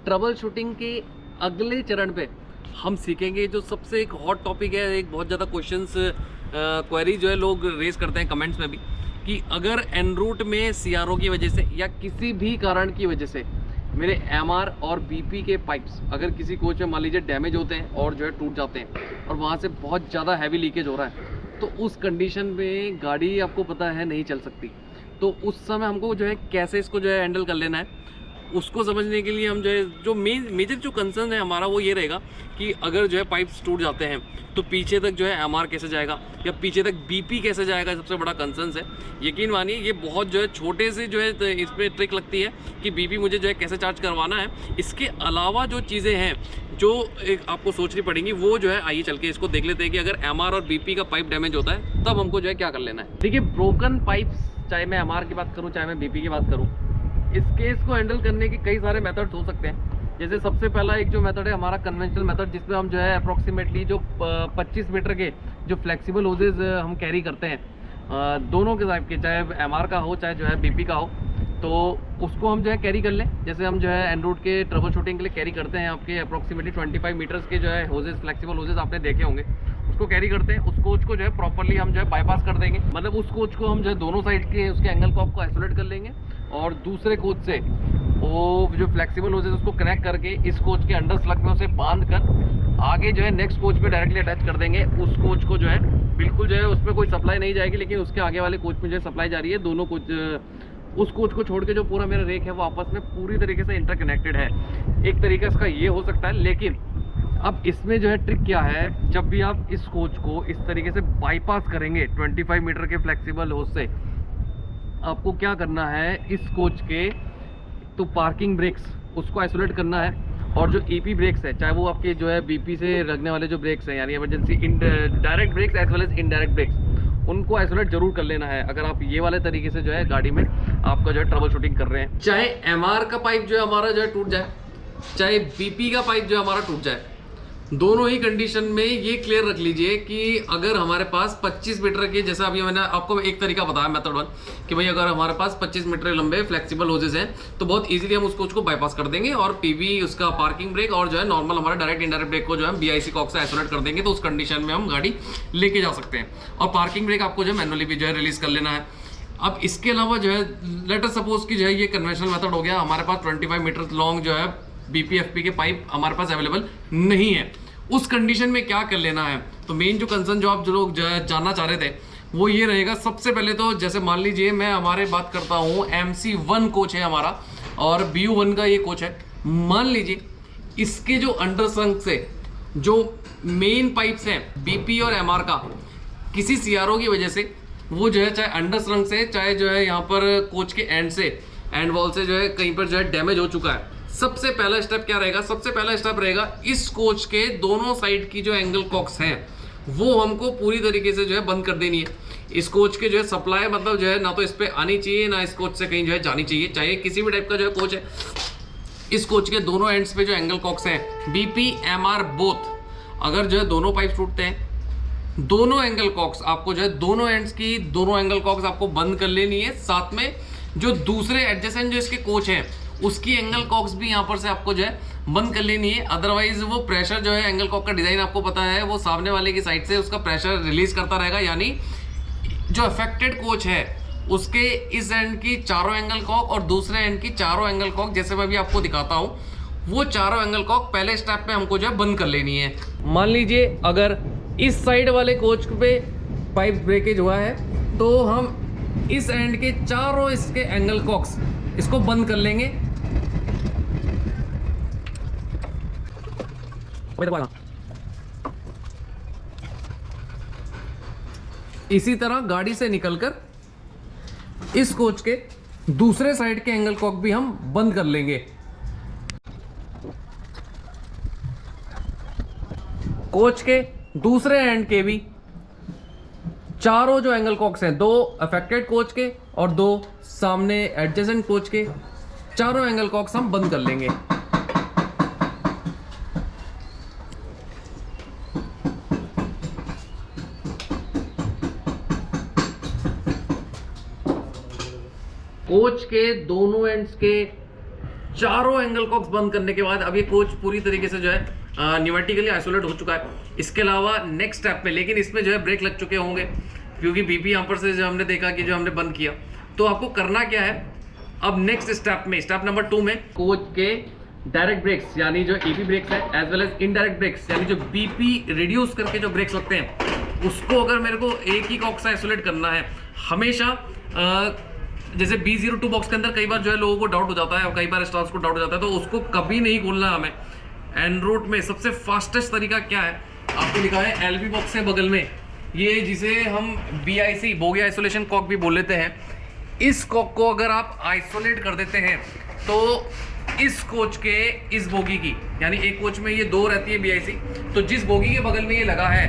Trouble shooting के अगले चरण पे हम सीखेंगे जो सबसे एक हॉट टॉपिक है, एक बहुत ज़्यादा क्वेश्चंस क्वेरी जो है लोग रेज करते हैं कमेंट्स में भी, कि अगर एन रूट में सीआरओ की वजह से या किसी भी कारण की वजह से मेरे एमआर और बीपी के पाइप्स अगर किसी कोच में मान लीजिए डैमेज होते हैं और जो है टूट जाते हैं और वहाँ से बहुत ज़्यादा हैवी लीकेज हो रहा है, तो उस कंडीशन में गाड़ी आपको पता है नहीं चल सकती। तो उस समय हमको जो है कैसे इसको जो है हैंडल कर लेना है, उसको समझने के लिए हम जो है जो मेजर जो कंसर्न है हमारा वो ये रहेगा कि अगर जो है पाइप्स टूट जाते हैं तो पीछे तक जो है एमआर कैसे जाएगा या पीछे तक बीपी कैसे जाएगा, सबसे बड़ा कंसर्न है। यकीन मानिए ये बहुत जो है छोटे से जो है इसमें ट्रिक लगती है कि बीपी मुझे जो है कैसे चार्ज करवाना है। इसके अलावा जो चीज़ें हैं जो एक आपको सोचनी पड़ेंगी वो जो है आइए चल के इसको देख लेते हैं कि अगर एमआर और बीपी का पाइप डैमेज होता है तब हमको जो है क्या कर लेना है। देखिए, ब्रोकन पाइप्स, चाहे मैं एमआर की बात करूँ चाहे मैं बीपी की बात करूँ, इस केस को हैंडल करने के कई सारे मेथड्स हो सकते हैं। जैसे सबसे पहला एक जो मेथड है हमारा कन्वेंशनल मेथड, जिसमें हम जो है अप्रॉक्सीमेटली जो 25 मीटर के जो फ्लेक्सिबल होजेज हम कैरी करते हैं, दोनों के टाइप के, चाहे एमआर का हो चाहे जो है बीपी का हो, तो उसको हम जो है कैरी कर लें। जैसे हम जो है एन रूट के ट्रबल शूटिंग के लिए कैरी करते हैं आपके अप्रॉक्सीमेटली 25 मीटर्स के जो है होजेज, फ्लेक्सिबल होजेज आपने देखे होंगे, उसको कैरी करते हैं। उस कोच को जो है प्रॉपर्ली हम जो है बाईपास कर देंगे, मतलब उस कोच को हम जो है दोनों साइड के उसके एंगल को आपको आइसोलेट कर लेंगे और दूसरे कोच से वो जो फ्लेक्सिबल होजेज उसको कनेक्ट करके इस कोच के अंडर स्लग में उसे बांध कर आगे जो है नेक्स्ट कोच पे डायरेक्टली अटैच कर देंगे। उस कोच को जो है बिल्कुल जो है उसमें कोई सप्लाई नहीं जाएगी, लेकिन उसके आगे वाले कोच में जो है सप्लाई जा रही है। दोनों कोच, उस कोच को छोड़ के जो पूरा मेरा रेक है वो आपस में पूरी तरीके से इंटरकनेक्टेड है। एक तरीका इसका ये हो सकता है, लेकिन अब इसमें जो है ट्रिक क्या है, जब भी आप इस कोच को इस तरीके से बाईपास करेंगे 25 मीटर के फ्लेक्सिबल होज से, आपको क्या करना है, इस कोच के तो पार्किंग ब्रेक्स उसको आइसोलेट करना है, और जो ईपी ब्रेक्स है, चाहे वो आपके जो है बीपी से लगने वाले जो ब्रेक्स हैं, यानी emergency direct brakes as well as indirect brakes, उनको आइसोलेट जरूर कर लेना है अगर आप ये वाले तरीके से जो है गाड़ी में आपका जो है ट्रबल शूटिंग कर रहे हैं। चाहे एमआर का पाइप जो है हमारा जो है टूट जाए, चाहे बीपी का पाइप जो है हमारा टूट जाए, दोनों ही कंडीशन में ये क्लियर रख लीजिए कि अगर हमारे पास 25 मीटर के, जैसा अभी मैंने आपको एक तरीका बताया मेथड 1, कि भाई अगर हमारे पास 25 मीटर लंबे फ्लेक्सिबल होजेस हैं तो बहुत इजीली हम उसको बाईपास कर देंगे और पीवी उसका पार्किंग ब्रेक और जो है नॉर्मल हमारा डायरेक्ट इनडायरेक्ट ब्रेक को जो है बीआईसी कॉक से आइसोलेट कर देंगे, तो उस कंडीशन में हम गाड़ी लेके जा सकते हैं। और पार्किंग ब्रेक आपको जो है मैनुअली भी जो है रिलीज कर लेना है। अब इसके अलावा जो है लेटर सपोज की जो है ये कन्वेंशनल मेथड हो गया, हमारे पास 25 मीटर लॉन्ग जो है बीपीएफपी के पाइप हमारे पास अवेलेबल नहीं है, उस कंडीशन में क्या कर लेना है। तो मेन जो कंसर्न जो आप जो लोग जानना चाह रहे थे वो ये रहेगा। सबसे पहले तो जैसे मान लीजिए मैं हमारे बात करता हूँ MC1 कोच है हमारा और BU1 का ये कोच है, मान लीजिए इसके जो अंडरसंग से जो मेन पाइप्स हैं बीपी और एमआर का, किसी सीआरओ की वजह से वो जो है चाहे अंडरसंग से चाहे जो है यहाँ पर कोच के एंड से, एंड वॉल से जो है कहीं पर जो है डैमेज हो चुका है। सबसे पहला स्टेप क्या रहेगा, सबसे पहला स्टेप रहेगा इस कोच के दोनों साइड की जो एंगल कॉक्स हैं वो हमको पूरी तरीके से जो है बंद कर देनी है। इस कोच के जो है सप्लाई मतलब जो है ना तो इस पे आनी चाहिए ना इस कोच से कहीं जो है जानी चाहिए, चाहे किसी भी टाइप का जो है कोच है। इस कोच के दोनों एंड्स पे जो एंगल कॉक्स हैं बीपी एमआर बोथ, अगर जो है दोनों पाइप टूटते हैं, दोनों एंगल कॉक्स आपको जो है दोनों एंड्स की दोनों एंगल कॉक्स आपको बंद कर लेनी है। साथ में जो दूसरे एडजेसेंट जो इसके कोच हैं उसकी एंगल कॉक्स भी यहाँ पर से आपको जो है बंद कर लेनी है। अदरवाइज वो प्रेशर जो है एंगल कॉक का डिजाइन आपको पता है वो सामने वाले की साइड से उसका प्रेशर रिलीज करता रहेगा, यानी जो अफेक्टेड कोच है उसके इस एंड की चारों एंगल कॉक और दूसरे एंड की चारों एंगल कॉक, जैसे मैं भी आपको दिखाता हूँ, वो चारों एंगल कॉक पहले स्टेप पे हमको जो है बंद कर लेनी है। मान लीजिए अगर इस साइड वाले कोच पे पाइप ब्रेकेज हुआ है तो हम इस एंड के चारों इसके एंगल कॉक्स इसको बंद कर लेंगे। इसी तरह गाड़ी से निकलकर इस कोच के दूसरे साइड के एंगल कॉक भी हम बंद कर लेंगे। कोच के दूसरे एंड के भी चारों जो एंगल कॉक्स हैं, दो अफेक्टेड कोच के और दो सामने एडजेसेंट कोच के, चारों एंगल कॉक्स हम बंद कर लेंगे। कोच के दोनों एंड्स के चारों एंगल कॉक्स बंद करने के बाद अब ये कोच पूरी तरीके से जो है न्यूमेटिकली आइसोलेट हो चुका है। इसके अलावा नेक्स्ट स्टेप में लेकिन इसमें जो है ब्रेक लग चुके होंगे, क्योंकि बीपी यहाँ पर से जो हमने देखा कि जो हमने बंद किया। तो आपको करना क्या है अब नेक्स्ट स्टेप में, स्टेप नंबर 2 में कोच के डायरेक्ट ब्रेक्स यानी जो ईपी ब्रेक्स है as well as indirect brakes यानी जो बीपी रिड्यूस करके जो ब्रेक्स लगते हैं उसको अगर मेरे को एक ही कॉक्स से आइसोलेट करना है हमेशा, जैसे B02 बॉक्स के अंदर कई बार जो है लोगों को डाउट हो जाता है और कई बार स्टाफ्स को डाउट हो जाता है, तो उसको कभी नहीं खोलना हमें। एनरूट में सबसे फास्टेस्ट तरीका क्या है, आपको लिखा है LB बॉक्स के बगल में ये जिसे हम BIC बोगी आइसोलेशन कॉक भी बोल लेते हैं, इस कॉक को अगर आप आइसोलेट कर देते हैं तो इस कोच के इस बोगी की, यानी एक कोच में ये 2 रहती है BIC, तो जिस बोगी के बगल में ये लगा है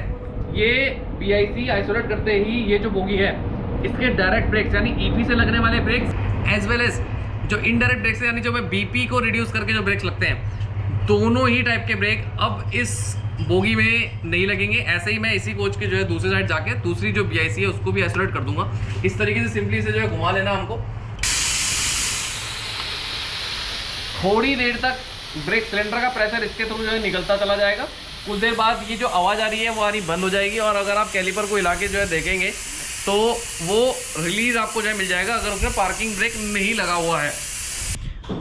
ये BIC आइसोलेट करते ही ये जो बोगी है इसके डायरेक्ट ब्रेक्स यानी ईपी से लगने वाले ब्रेक्स एज वेल एज जो इनडायरेक्ट ब्रेक्स यानी जो मैं बीपी को रिड्यूस करके जो ब्रेक्स लगते हैं, दोनों ही टाइप के ब्रेक अब इस बोगी में नहीं लगेंगे। ऐसे ही मैं इसी कोच के जो है दूसरी साइड जाके दूसरी जो BIC है उसको भी आइसोलेट कर दूंगा। इस तरीके से सिंपली से जो है घुमा लेना हमको। थोड़ी देर तक ब्रेक सिलेंडर का प्रेशर इसके थ्रू जो है निकलता चला जाएगा। कुछ देर बाद ये जो आवाज़ आ रही है वो आनी बंद हो जाएगी और अगर आप कैलिपर को हिला के जो है देखेंगे तो वो रिलीज आपको जो है मिल जाएगा अगर उसमें पार्किंग ब्रेक नहीं लगा हुआ है।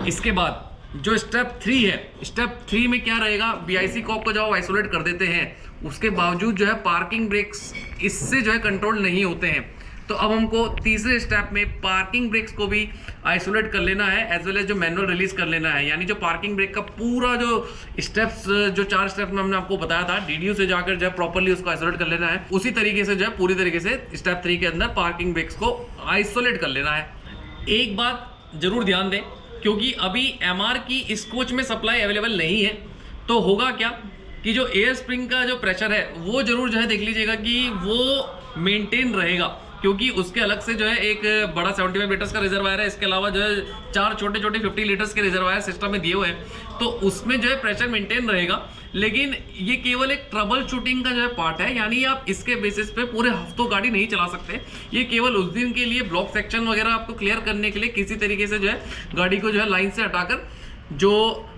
इसके बाद जो स्टेप 3 है, स्टेप 3 में क्या रहेगा, BIC कॉक को जब आप आइसोलेट कर देते हैं उसके बावजूद जो है पार्किंग ब्रेक्स इससे जो है कंट्रोल नहीं होते हैं, तो अब हमको तीसरे स्टेप में पार्किंग ब्रेक्स को भी आइसोलेट कर लेना है एज वेल एज जो मैनुअल रिलीज कर लेना है। यानी जो पार्किंग ब्रेक का पूरा जो स्टेप्स जो 4 स्टेप्स में हमने आपको बताया था DDU से जाकर जो है प्रॉपर्ली उसको आइसोलेट कर लेना है, उसी तरीके से जो है पूरी तरीके से स्टेप 3 के अंदर पार्किंग ब्रेक्स को आइसोलेट कर लेना है। एक बात जरूर ध्यान दें, क्योंकि अभी MR की इस कोच में सप्लाई अवेलेबल नहीं है, तो होगा क्या कि जो एयर स्प्रिंग का जो प्रेशर है वो जरूर जो है देख लीजिएगा कि वो मेंटेन रहेगा, क्योंकि उसके अलग से जो है एक बड़ा 75 लीटर्स का रिजर्वायर है, इसके अलावा जो है 4 छोटे छोटे 50 लीटर्स के रिजर्वायर सिस्टम में दिए हुए हैं, तो उसमें जो है प्रेशर मेंटेन रहेगा। लेकिन ये केवल एक ट्रबल शूटिंग का जो है पार्ट है, यानी आप इसके बेसिस पे पूरे हफ्तों गाड़ी नहीं चला सकते। ये केवल उस दिन के लिए ब्लॉक सेक्शन वगैरह आपको क्लियर करने के लिए किसी तरीके से जो है गाड़ी को जो है लाइन से हटाकर जो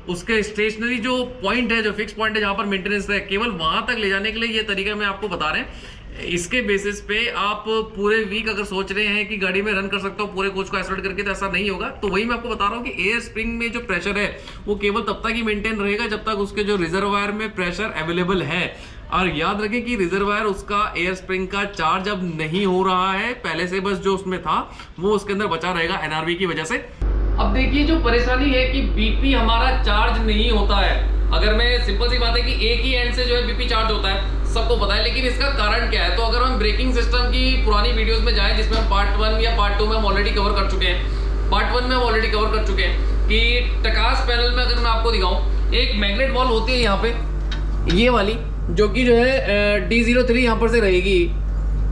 उसके स्टेशनरी जो पॉइंट है, जो फिक्स पॉइंट है जहाँ पर मेंटेनेंस है, केवल वहाँ तक ले जाने के लिए ये तरीका मैं आपको बता रहे हैं। इसके बेसिस पे आप पूरे वीक अगर सोच रहे हैं कि गाड़ी में रन कर सकते हो पूरे कोच को आइसोलेट करके, तो ऐसा नहीं होगा। तो वही मैं आपको बता रहा हूँ कि एयर स्प्रिंग में जो प्रेशर है वो केवल तब तक ही मेंटेन रहेगा जब तक उसके जो रिजर्वायर में प्रेशर अवेलेबल है। और याद रखें कि रिजर्वायर उसका एयर स्प्रिंग का चार्ज अब नहीं हो रहा है, पहले से बस जो उसमें था वो उसके अंदर बचा रहेगा NRV की वजह से। अब देखिए जो परेशानी है कि बीपी हमारा चार्ज नहीं होता है। अगर मैं सिंपल सी बात है कि एक ही एंड से जो है बीपी चार्ज होता है, सबको पता है, लेकिन इसका कारण क्या है। तो अगर हम ब्रेकिंग सिस्टम की पुरानी वीडियोस में जाएं जिसमें हम पार्ट 1 या पार्ट 2 में हम ऑलरेडी कवर कर चुके हैं, पार्ट 1 में हम ऑलरेडी कवर कर चुके हैं कि टकास पैनल में अगर मैं आपको दिखाऊं एक मैग्नेट बॉल होती है यहाँ पे ये वाली, जो कि जो है D03 यहाँ पर से रहेगी।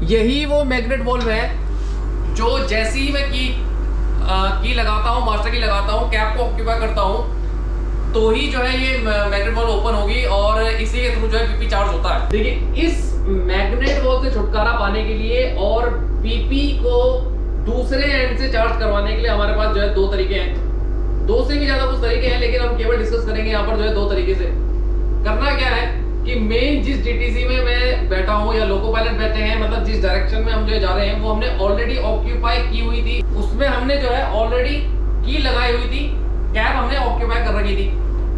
यही वो मैग्नेट बॉल है जो जैसे ही मैं की लगाता हूँ, मास्टर की लगाता हूँ, कैप को ऑक्यूपाई करता हूँ, तो ही जो है ये मैग्नेट बॉल ओपन होगी और इसी के थ्रू जो है बीपी चार्ज होता है। देखिए इस मैग्नेट बॉल से छुटकारा पाने के लिए और बीपी को दूसरे एंड से चार्ज करवाने के लिए हमारे पास जो है 2 तरीके हैं, 2 से भी ज्यादा कुछ तरीके हैं, लेकिन हम केवल डिस्कस करेंगे यहाँ पर जो है 2 तरीके से। करना क्या है कि मेन जिस DTC में मैं बैठा हूँ या लोको पायलट बैठे हैं, मतलब जिस डायरेक्शन में हम जो जा रहे हैं वो हमने ऑलरेडी ऑक्यूपाई की हुई थी, उसमें हमने जो है ऑलरेडी की लगाई हुई थी, कैप हमने ऑक्यूपाई कर रखी थी।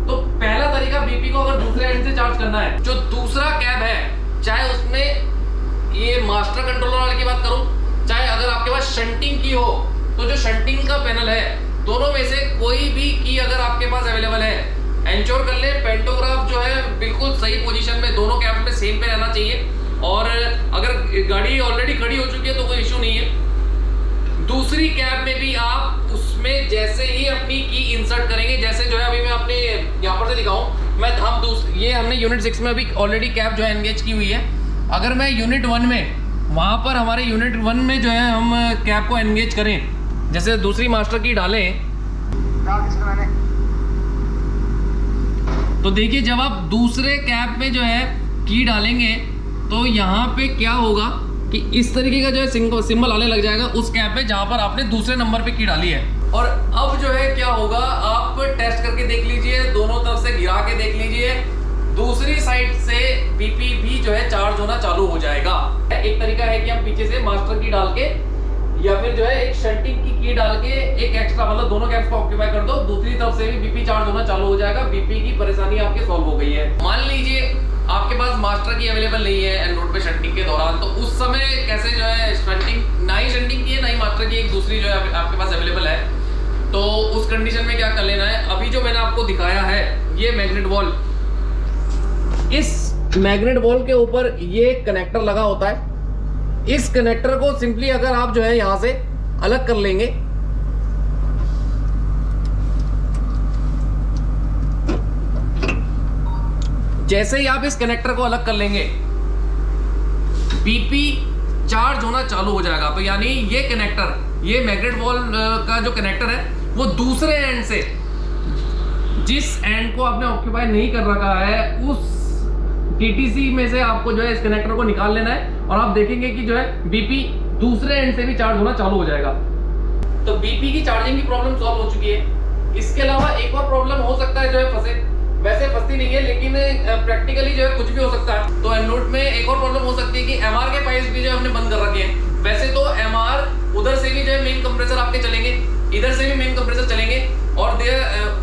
तो पहला तरीका बीपी को अगर दूसरे एंड से चार्ज करना है, जो दूसरा कैब है, चाहे उसमें ये मास्टर कंट्रोलर वाले की बात करूं, चाहे अगर आपके पास शंटिंग की हो, तो जो शंटिंग का पैनल है, दोनों में से कोई भी की अगर आपके पास अवेलेबल है, एंश्योर कर ले पेंटोग्राफ जो है बिल्कुल सही पोजीशन में दोनों कैब में सेम पे रहना चाहिए। और अगर गाड़ी ऑलरेडी खड़ी हो चुकी है तो कोई इशू नहीं है। दूसरी कैब में भी आप उसमें जैसे ही अपनी की इंसर्ट करेंगे, जैसे जो है अभी मैं अपने यहाँ पर से दिखाऊं, मैं ये हमने यूनिट 6 में अभी ऑलरेडी कैब जो है एंगेज की हुई है। अगर मैं यूनिट 1 में वहाँ पर हमारे यूनिट 1 में जो है हम कैब को एंगेज करें, जैसे दूसरी मास्टर की डालें, तो देखिए जब आप दूसरे कैब में जो है की डालेंगे तो यहाँ पे क्या होगा कि इस तरीके का जो है सिंबल आने लग जाएगा उस कैब पे जहाँ पर आपने दूसरे नंबर पे की डाली है। और अब अब जो है क्या होगा, आप टेस्ट करके देख लीजिए, दोनों तरफ से गिरा के देख लीजिए, दूसरी साइड से बीपी भी जो है चार्ज होना चालू हो जाएगा। एक तरीका है कि हम पीछे से मास्टर की डाल के या फिर जो है एक शंटिंग की डाल के एक एक्स्ट्रा, मतलब दोनों गैप्स को ऑक्यूपाई कर दो, दूसरी तरफ से भी बीपी चार्ज होना चालू हो जाएगा। बीपी की परेशानी आपकी सॉल्व हो गई है। मान लीजिए आपके पास मास्टर की अवेलेबल नहीं है एनरोड पे शंटिंग के दौरान, तो उस समय कैसे जो है शंटिंग, ना ही शंटिंग की है ना ही मास्टर की, एक दूसरी जो है आपके पास अवेलेबल है, तो उस कंडीशन में क्या कर लेना है, अभी जो मैंने आपको दिखाया है ये मैग्नेट वॉल, इस मैग्नेट वॉल के ऊपर ये कनेक्टर लगा होता है। इस कनेक्टर को सिंपली अगर आप जो है यहां से अलग कर लेंगे, जैसे ही आप इस कनेक्टर को अलग कर लेंगे बीपी चार्ज होना चालू हो जाएगा। तो यानी ये कनेक्टर, ये मैग्नेट वॉल का जो कनेक्टर है वो दूसरे एंड से, जिस एंड को आपने ऑक्यूपाई नहीं कर रखा है उस टीटीसी में से आपको जो है इस कनेक्टर को निकाल लेना है और आप देखेंगे कि जो है बीपी दूसरे एंड से भी चार्ज होना चालू हो जाएगा। तो बीपी की चार्जिंग की प्रॉब्लम सॉल्व हो चुकी है। इसके अलावा एक और प्रॉब्लम हो सकता है जो है फंसे, वैसे फंसती नहीं है लेकिन प्रैक्टिकली जो है कुछ भी हो सकता है। तो एनरोड में एक और प्रॉब्लम हो सकती है कि एमआर के पाइप्स भी जो हमने बंद कर रखे हैं। वैसे तो एमआर उधर से भी जो है मेन कंप्रेसर आपके चलेंगे, इधर से भी मेन कंप्रेसर चलेंगे, और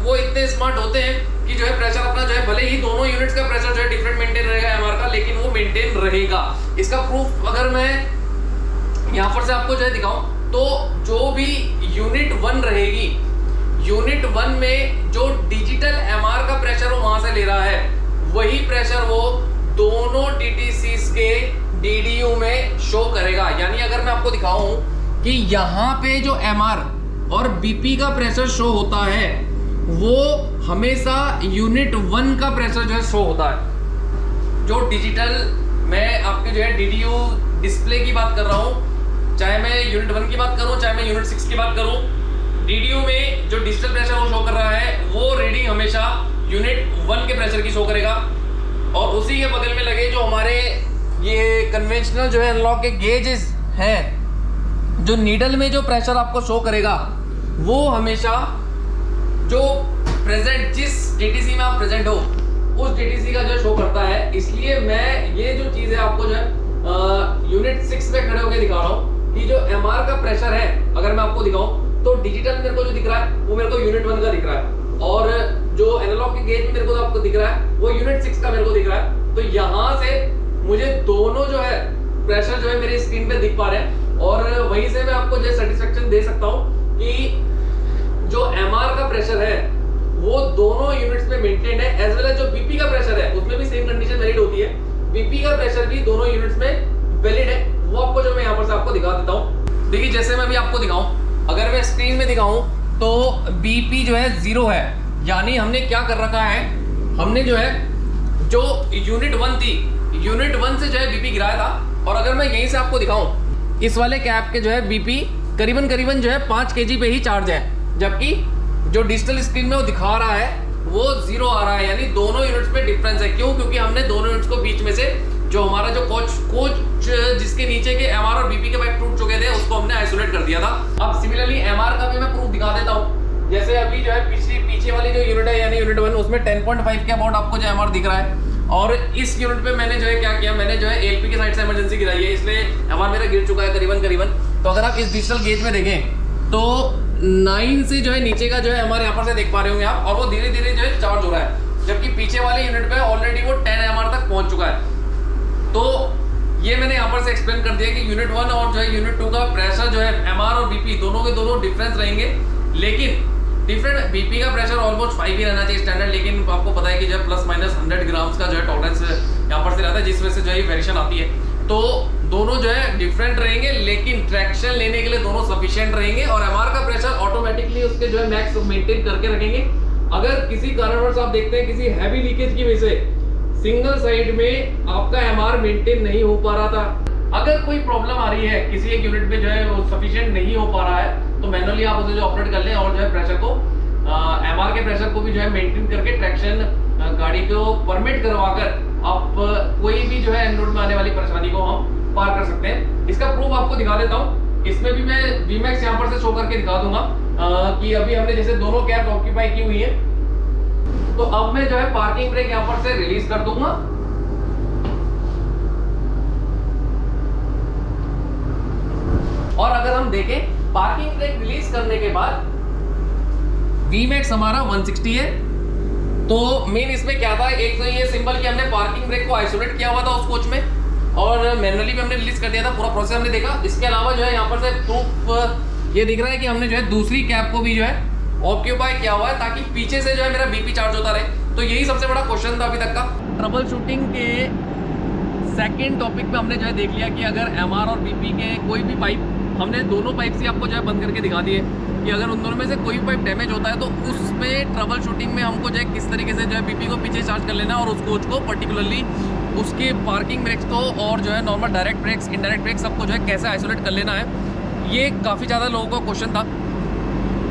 वो इतने स्मार्ट होते हैं कि जो है प्रेशर अपना जो है, भले ही दोनों यूनिट्स का प्रेशर जो है डिफरेंट मेंटेन रहेगा एमआर का, लेकिन वो मेंटेन रहेगा। इसका प्रूफ अगर मैं यहाँ पर से आपको जो है दिखाऊं, तो जो भी यूनिट 1 रहेगी, यूनिट 1 में जो डिजिटल एमआर का प्रेशर वो वहां से ले रहा है, वही प्रेशर वो दोनों टीटीसीज के डीडीयू में शो करेगा। यानी अगर मैं आपको दिखाऊं कि यहाँ पे जो एमआर और बीपी का प्रेशर शो होता है, वो हमेशा यूनिट 1 का प्रेशर जो है शो होता है। जो डिजिटल, मैं आपके जो है डीडीयू डिस्प्ले की बात कर रहा हूँ, चाहे मैं यूनिट 1 की बात करूँ चाहे मैं यूनिट 6 की बात करूँ, डीडीयू में जो डिजिटल प्रेशर वो शो कर रहा है, वो रीडिंग हमेशा यूनिट 1 के प्रेशर की शो करेगा। और उसी के बगल में लगे जो हमारे ये कन्वेंशनल जो है एनालॉग के गेजेस हैं, जो नीडल में जो प्रेशर आपको शो करेगा, वो हमेशा जो प्रेजेंट, जिस टीटीसी में आप प्रेजेंट हो उस टीटीसी का जो शो करता है। इसलिए मैं ये जो चीज़ है आपको जो है यूनिट 6 पे खड़े होकर दिखा रहा हूँ कि जो एमआर का प्रेशर है, अगर मैं आपको दिखाऊं तो डिजिटल मेरे को जो दिख रहा है वो मेरे को यूनिट 1 का दिख रहा है, और जो एनालॉग के गेज में मेरे को आपको दिख रहा है वो यूनिट 6 का मेरे को दिख रहा है। तो यहाँ से मुझे दोनों जो है प्रेशर जो है मेरी स्क्रीन पे दिख पा रहे हैं, और वहीं से मैं आपको जो सेटिस्फेक्शन दे सकता हूँ कि जो एमआर का प्रेशर है वो दोनों यूनिट्स में मेंटेन है, एज वेल एज जो बीपी का प्रेशर है उसमें भी सेम कंडीशन वैलिड होती है। बीपी का प्रेशर भी दोनों यूनिट्स में वैलिड है। वो आपको जो मैं यहाँ पर से आपको दिखा देता हूँ। देखिए जैसे मैं भी आपको दिखाऊं, अगर मैं स्क्रीन में दिखाऊं तो बीपी जो है 0 है। यानी हमने क्या कर रखा है, हमने जो है जो यूनिट 1 थी, यूनिट 1 से जो है बीपी गिराया था, और अगर मैं यहीं से आपको दिखाऊं, इस वाले कैप के जो है बीपी करीबन जो है 5 kg पे ही चार्ज है, जबकि जो डिजिटल स्क्रीन में वो दिखा रहा है वो 0 आ रहा है। यानी दोनों यूनिट्स में डिफरेंस है। क्यों? क्योंकि हमने दोनों यूनिट्स को बीच में से जो हमारा जो कोच जिसके नीचे के एमआर और बीपी के पाइप टूट चुके थे उसको हमने आइसोलेट कर दिया था। अब सिमिलरली एमआर का भी मैं प्रूफ दिखा देता हूँ। जैसे अभी जो है पीछे वाली जो यूनिट है यानी यूनिट 1, उसमें 10.5 के अबाउट आपको जो एमआर दिख रहा है, और इस यूनिट पे मैंने जो है क्या किया, मैंने जो है एलपी की साइड से इमरजेंसी गिराई है, इसलिए एमआर मेरा गिर चुका है करीबन। तो अगर आप इस डिजिटल गेज में देखें तो 9 से जो है नीचे का जो है हमारे यहाँ पर से देख पा रहे होंगे आप, और वो धीरे धीरे जो है चार्ज हो रहा है, जबकि पीछे वाले यूनिट पे ऑलरेडी वो 10 एमआर तक पहुंच चुका है। तो ये मैंने यहाँ पर से एक्सप्लेन कर दिया कि यूनिट 1 और जो है यूनिट 2 का प्रेशर जो है एमआर और बीपी दोनों के दोनों डिफरेंस रहेंगे, लेकिन डिफरेंट बीपी का प्रेशर ऑलमोस्ट 5 ही रहना चाहिए स्टैंडर्ड, लेकिन आपको पता है कि जो है प्लस माइनस 100 ग्राम्स का जो है टॉलरेंस यहाँ पर से रहता है, जिस वजह से जो है वेरिएशन आती है। तो दोनों जो है डिफरेंट रहेंगे, लेकिन ट्रैक्शन लेने के लिए दोनों सफिशिएंट रहेंगे, और एमआर का प्रेशर ऑटोमेटिकली उसके जो है मैक्स मेंटेन करके रखेंगे। अगर किसी कारणवश आप देखते हैं किसी हैवी लीकेज की वजह से सिंगल साइड में आपका एमआर मेंटेन नहीं हो पा रहा था, अगर कोई प्रॉब्लम आ रही है किसी एक यूनिट में जो है वो सफिशिएंट नहीं हो पा रहा है, तो मैनुअली आप उसे जो ऑपरेट कर लें और जो है प्रेशर को एमआर के प्रेशर को भी जो है मेंटेन करके ट्रैक्शन गाड़ी को परमिट करवाकर आप कोई भी जो है एनरोड में आने वाली परेशानी को हम पार कर सकते हैं। इसका प्रूफ आपको दिखा देता हूँ। इसमें भी मैं वीमैक्स यहाँ पर से शो करके दिखा दूंगा। कि अभी हमने जैसे दोनों कैब ऑक्यूपाई की हुई है, तो अब मैं जो है पार्किंग ब्रेक यहाँ पर से रिलीज कर दूंगा। और अगर हम देखें पार्किंग ब्रेक रिलीज करने के बाद Vmax हमारा 160 है। तो मेन इसमें क्या था, एक तो ये सिंबल कि हमने पार्किंग ब्रेक को आइसोलेट किया हुआ था उस कोच में, और मैनुअली भी हमने रिलीज कर दिया था, पूरा प्रोसेस हमने देखा। इसके अलावा जो है यहाँ पर से प्रूफ ये दिख रहा है कि हमने जो है दूसरी कैब को भी जो है ऑक्यूपाई किया हुआ है, ताकि पीछे से जो है मेरा बीपी चार्ज होता रहे। तो यही सबसे बड़ा क्वेश्चन था अभी तक का। ट्रबल शूटिंग के सेकेंड टॉपिक में हमने जो है देख लिया कि अगर MR और BP के कोई भी पाइप, हमने दोनों पाइप से आपको जो है बंद करके दिखा दिए कि अगर उन दोनों में से कोई भी पाइप डैमेज होता है तो उसमें ट्रबल शूटिंग में हमको जो है किस तरीके से जो है BP को पीछे चार्ज कर लेना है, और उस कोच को पर्टिकुलरली उसके पार्किंग ब्रेक्स को और जो है normal direct brakes, indirect brakes सबको जो है कैसे आइसोलेट कर लेना है। ये काफ़ी ज़्यादा लोगों का क्वेश्चन था।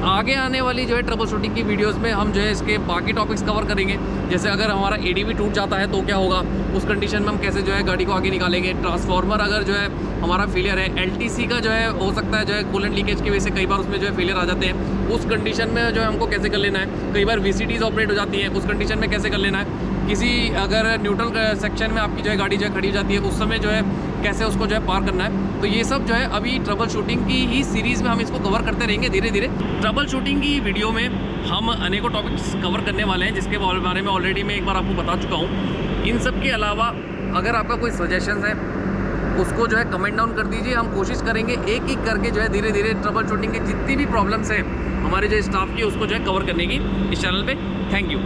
आगे आने वाली जो है ट्रबल शूटिंग की वीडियोस में हम जो है इसके बाकी टॉपिक्स कवर करेंगे। जैसे अगर हमारा ADB टूट जाता है तो क्या होगा, उस कंडीशन में हम कैसे जो है गाड़ी को आगे निकालेंगे। ट्रांसफार्मर अगर जो है हमारा फेलियर है, LTC का जो है हो सकता है जो है कूलेंट लीकेज की वजह से कई बार उसमें जो है फेलियर आ जाते हैं, उस कंडीशन में जो है हमको कैसे कर लेना है। कई बार VCTs ऑपरेट हो जाती है, उस कंडीशन में कैसे कर लेना है। किसी अगर न्यूट्रल सेक्शन में आपकी जो है गाड़ी जो है खड़ी हो जाती है, उस समय जो है कैसे उसको जो है पार करना है। तो ये सब जो है अभी ट्रबल शूटिंग की ही सीरीज़ में हम इसको कवर करते रहेंगे धीरे धीरे। ट्रबल शूटिंग की वीडियो में हम अनेकों टॉपिक्स कवर करने वाले हैं, जिसके बारे में ऑलरेडी मैं एक बार आपको बता चुका हूँ। इन सब के अलावा अगर आपका कोई सजेशंस है उसको जो है कमेंट डाउन कर दीजिए। हम कोशिश करेंगे एक एक करके जो है धीरे धीरे ट्रबल शूटिंग की जितनी भी प्रॉब्लम्स हैं हमारे जो स्टाफ की, उसको जो है कवर करने की इस चैनल पे। Thank you.